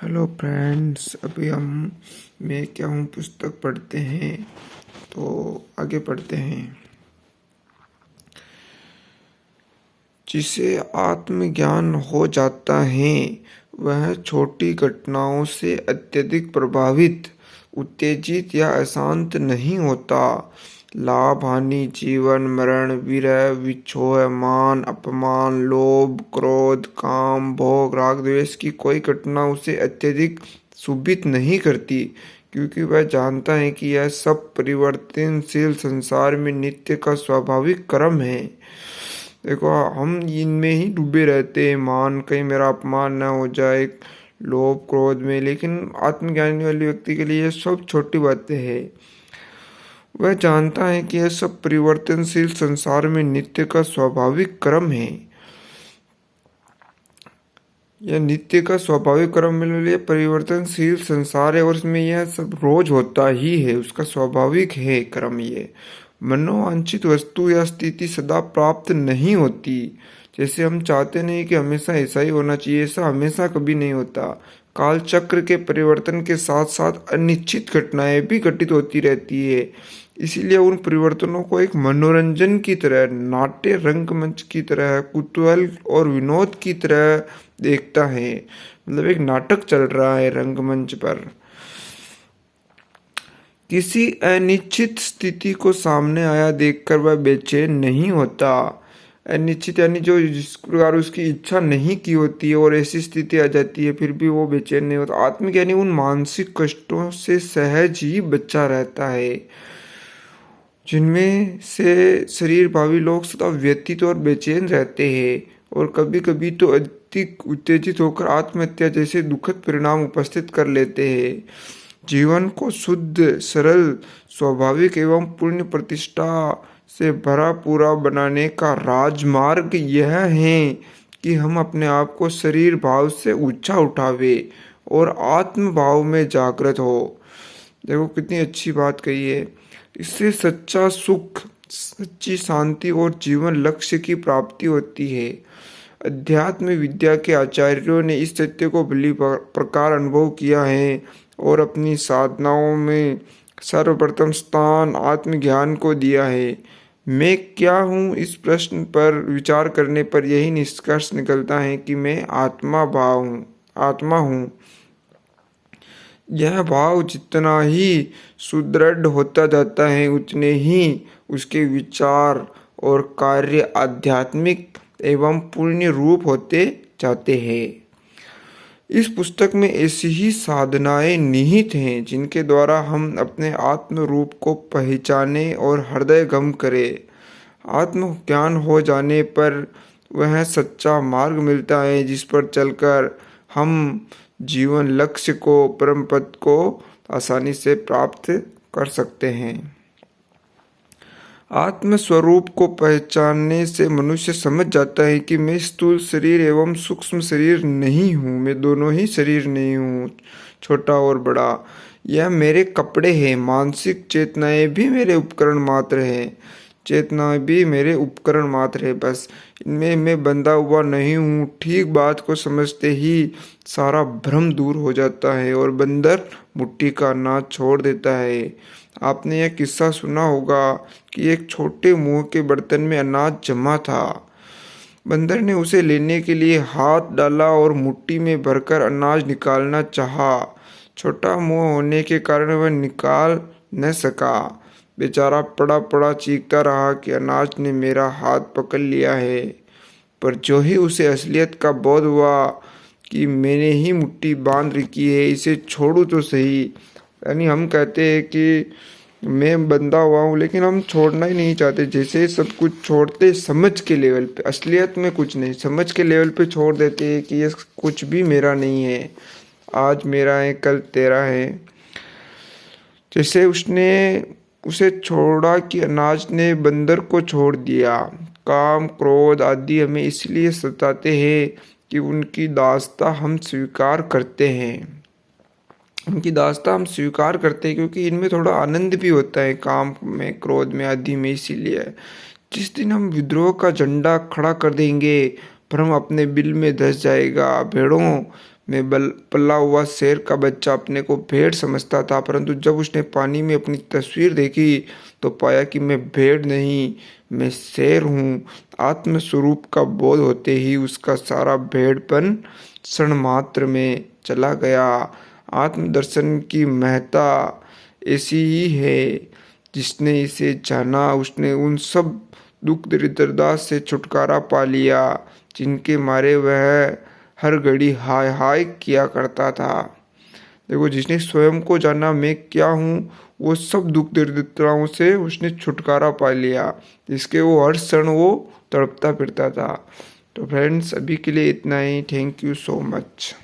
Hello friends, अभी मैं क्या हूँ पुस्तक पढ़ते हैं। तो आगे पढ़ते हैं। जिसे आत्मज्ञान हो जाता है वह छोटी घटनाओं से अत्यधिक प्रभावित, उत्तेजित या अशांत नहीं होता। लाभ हानि, जीवन मरण, विरह विछोह, मान अपमान, लोभ क्रोध, काम भोग राग द्वेष की कोई घटना उसे अत्यधिक सुभित नहीं करती, क्योंकि वह जानता है कि यह सब परिवर्तनशील संसार में नित्य का स्वाभाविक क्रम है। देखो, हम इनमें ही डूबे रहते हैं, मान कहीं मेरा अपमान ना हो जाए, लोभ क्रोध में। लेकिन आत्मज्ञानी वाले व्यक्ति के लिए ये सब छोटी बातें हैं। वह जानता है कि यह सब परिवर्तनशील संसार में नित्य का स्वाभाविक क्रम है। यह नित्य का स्वाभाविक क्रम मिल लिए परिवर्तनशील संसार है और इसमें यह सब रोज होता ही है, उसका स्वाभाविक है क्रम। ये मनोवांछित वस्तु या स्थिति सदा प्राप्त नहीं होती। जैसे हम चाहते नहीं कि हमेशा ऐसा ही होना चाहिए, ऐसा हमेशा कभी नहीं होता। काल चक्र के परिवर्तन के साथ साथ अनिश्चित घटनाएं भी घटित होती रहती है। इसीलिए उन परिवर्तनों को एक मनोरंजन की तरह, नाट्य रंगमंच की तरह, कुतूहल और विनोद की तरह देखता है। मतलब एक नाटक चल रहा है रंगमंच पर। किसी अनिश्चित स्थिति को सामने आया देखकर वह बेचैन नहीं होता। अनिश्चित यानी जो जिस प्रकार उसकी इच्छा नहीं की होती है और ऐसी स्थिति आ जाती है फिर भी वो बेचैन नहीं होता। आत्मज्ञानी उन मानसिक कष्टों से सहज ही बचा रहता है जिनमें से शरीर भावी लोग सदा व्यथित और बेचैन रहते हैं, और कभी कभी तो अधिक उत्तेजित होकर आत्महत्या जैसे दुखद परिणाम उपस्थित कर लेते हैं। जीवन को शुद्ध, सरल, स्वाभाविक एवं पुण्य प्रतिष्ठा से भरा पूरा बनाने का राजमार्ग यह है कि हम अपने आप को शरीर भाव से ऊंचा उठावे और आत्म भाव में जागृत हो। देखो कितनी अच्छी बात कही है। इससे सच्चा सुख, सच्ची शांति और जीवन लक्ष्य की प्राप्ति होती है। अध्यात्म विद्या के आचार्यों ने इस सत्य को भली प्रकार अनुभव किया है और अपनी साधनाओं में सर्वप्रथम स्थान आत्मज्ञान को दिया है। मैं क्या हूँ, इस प्रश्न पर विचार करने पर यही निष्कर्ष निकलता है कि मैं आत्मा हूँ। यह भाव जितना ही सुदृढ़ होता जाता है उतने ही उसके विचार और कार्य आध्यात्मिक एवं पुण्य रूप होते जाते हैं। इस पुस्तक में ऐसी ही साधनाएं निहित हैं जिनके द्वारा हम अपने आत्म रूप को पहचाने और हृदय गम करें। आत्मज्ञान हो जाने पर वह सच्चा मार्ग मिलता है जिस पर चलकर हम जीवन लक्ष्य को, परम पद को आसानी से प्राप्त कर सकते हैं। आत्म स्वरूप को पहचानने से मनुष्य समझ जाता है कि मैं स्थूल शरीर एवं सूक्ष्म शरीर नहीं हूँ, मैं दोनों ही शरीर नहीं हूँ, छोटा और बड़ा। यह मेरे कपड़े हैं। मानसिक चेतनाएं भी मेरे उपकरण मात्र हैं। बस इनमें मैं बंधा हुआ नहीं हूँ। ठीक बात को समझते ही सारा भ्रम दूर हो जाता है और बंदर मुट्ठी का अनाज छोड़ देता है। आपने यह किस्सा सुना होगा कि एक छोटे मुंह के बर्तन में अनाज जमा था। बंदर ने उसे लेने के लिए हाथ डाला और मुट्ठी में भरकर अनाज निकालना चाहा। छोटा मुंह होने के कारण वह निकाल न सका। बेचारा पड़ा पड़ा चीखता रहा कि अनाज ने मेरा हाथ पकड़ लिया है। पर जो ही उसे असलियत का बोध हुआ कि मैंने ही मुट्ठी बांध रखी है, इसे छोड़ू तो सही। यानी हम कहते हैं कि मैं बंधा हुआ हूँ लेकिन हम छोड़ना ही नहीं चाहते। जैसे सब कुछ छोड़ते समझ के लेवल पे, असलियत में कुछ नहीं, समझ के लेवल पे छोड़ देते हैं कि ये कुछ भी मेरा नहीं है, आज मेरा है कल तेरा है। जैसे उसे छोड़ा कि अनाज ने बंदर को छोड़ दिया। काम क्रोध आदि हमें इसलिए सताते हैं कि उनकी दास्ता हम स्वीकार करते हैं। क्योंकि इनमें थोड़ा आनंद भी होता है, काम में, क्रोध में आदि में। इसीलिए जिस दिन हम विद्रोह का झंडा खड़ा कर देंगे भ्रम अपने बिल में धस जाएगा। भेड़ों में पला हुआ शेर का बच्चा अपने को भेड़ समझता था, परंतु जब उसने पानी में अपनी तस्वीर देखी तो पाया कि मैं भेड़ नहीं, मैं शेर हूँ। आत्म स्वरूप का बोध होते ही उसका सारा भेड़पन क्षण मात्र में चला गया। आत्मदर्शन की महत्ता ऐसी ही है, जिसने इसे जाना उसने उन सब दुख दरिद्रता से छुटकारा पा लिया जिनके मारे वह हर घड़ी हाय हाय किया करता था। देखो, जिसने स्वयं को जाना मैं क्या हूँ, वो सब दुख दरिद्रताओं से उसने छुटकारा पा लिया, इसके वो हर क्षण वो तड़पता फिरता था। तो फ्रेंड्स, अभी के लिए इतना ही। Thank you so much.